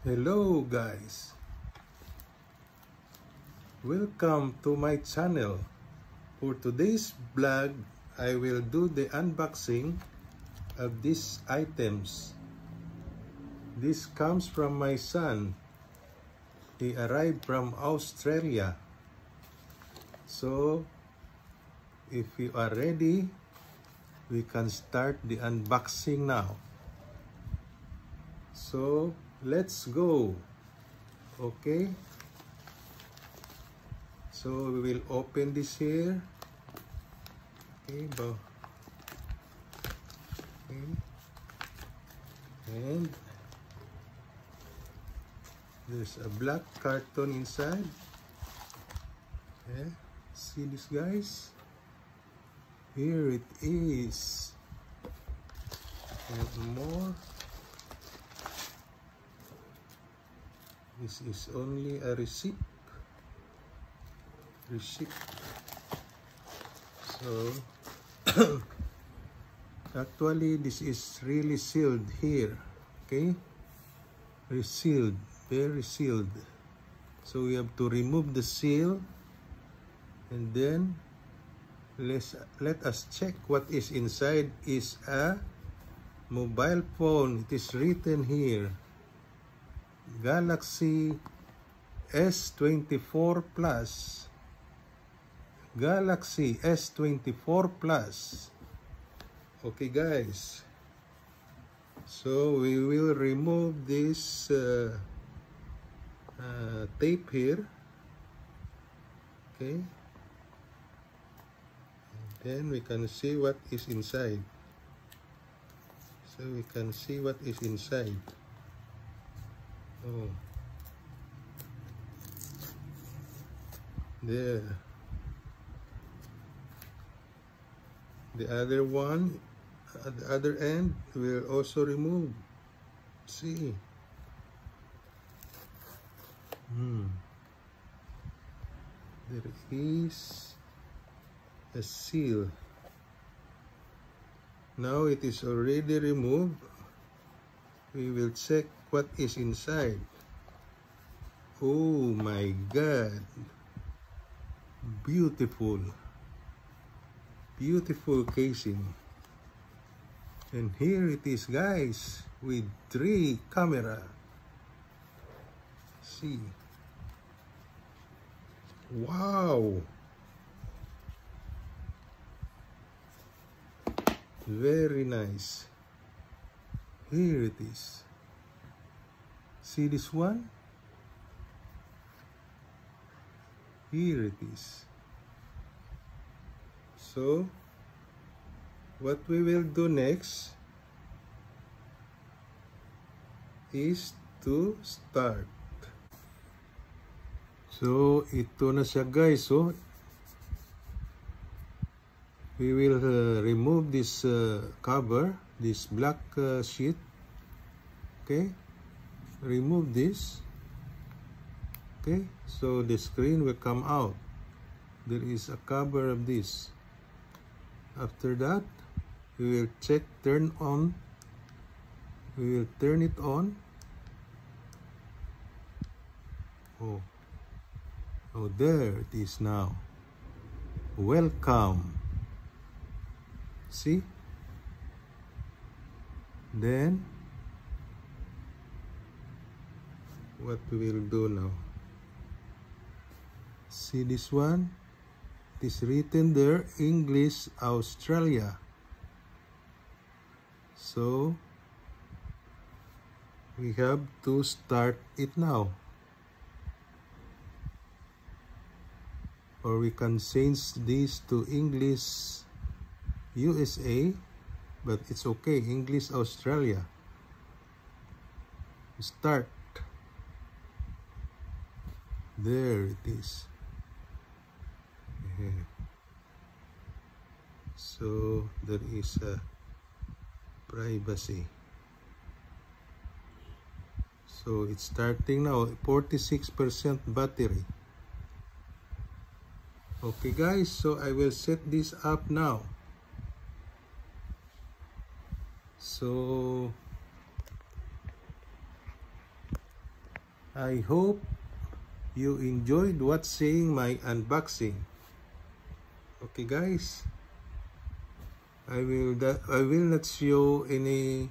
Hello guys, welcome to my channel. For today's vlog, I will do the unboxing of these items. This comes from my son. He arrived from Australia. So if you are ready, we can start the unboxing now. So let's go. Okay, so we will open this here. Okay, and there's a black carton inside. Okay, see this, guys? Here it is, and more. This is only a receipt. So actually this is really sealed here. Okay, resealed, very sealed. So we have to remove the seal, and then let us check what is inside. Is a mobile phone. It is written here, Galaxy S24 Plus. Galaxy S24 Plus. Okay guys, so we will remove this tape here. Okay, and then we can see what is inside. So we can see what is inside. Oh, there. The other one at the other end will also remove. See. There is a seal. Now it is already removed. We will check what is inside. Oh my God, beautiful casing. And here it is, guys, with 3 camera. See, wow, very nice. Here it is. See this one? Here it is. So what we will do next is to start. So ito na siya, guys. So we will remove this cover, this black sheet. Okay, remove this. Okay, so the screen will come out. There is a cover of this. After that, we will check, turn on. We will turn it on. Oh, there it is now. Welcome. See? Then what we will do now? See this one? It is written there, English Australia. So we have to start it now. Or we can change this to English USA, but it's okay, English Australia. Start. There it is. So there is a privacy. So it's starting now, 46% battery. Okay guys, so I will set this up now. So I hope you enjoyed watching my unboxing. Okay guys, I will not show any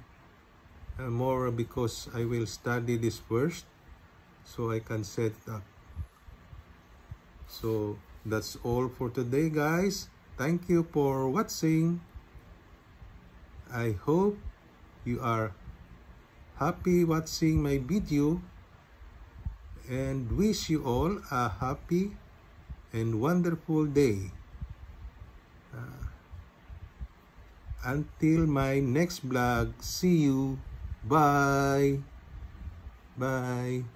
more because I will study this first so I can set it up. So that's all for today guys. Thank you for watching. I hope you are happy watching my video and wish you all a happy and wonderful day. Until my next vlog, see you. Bye. Bye.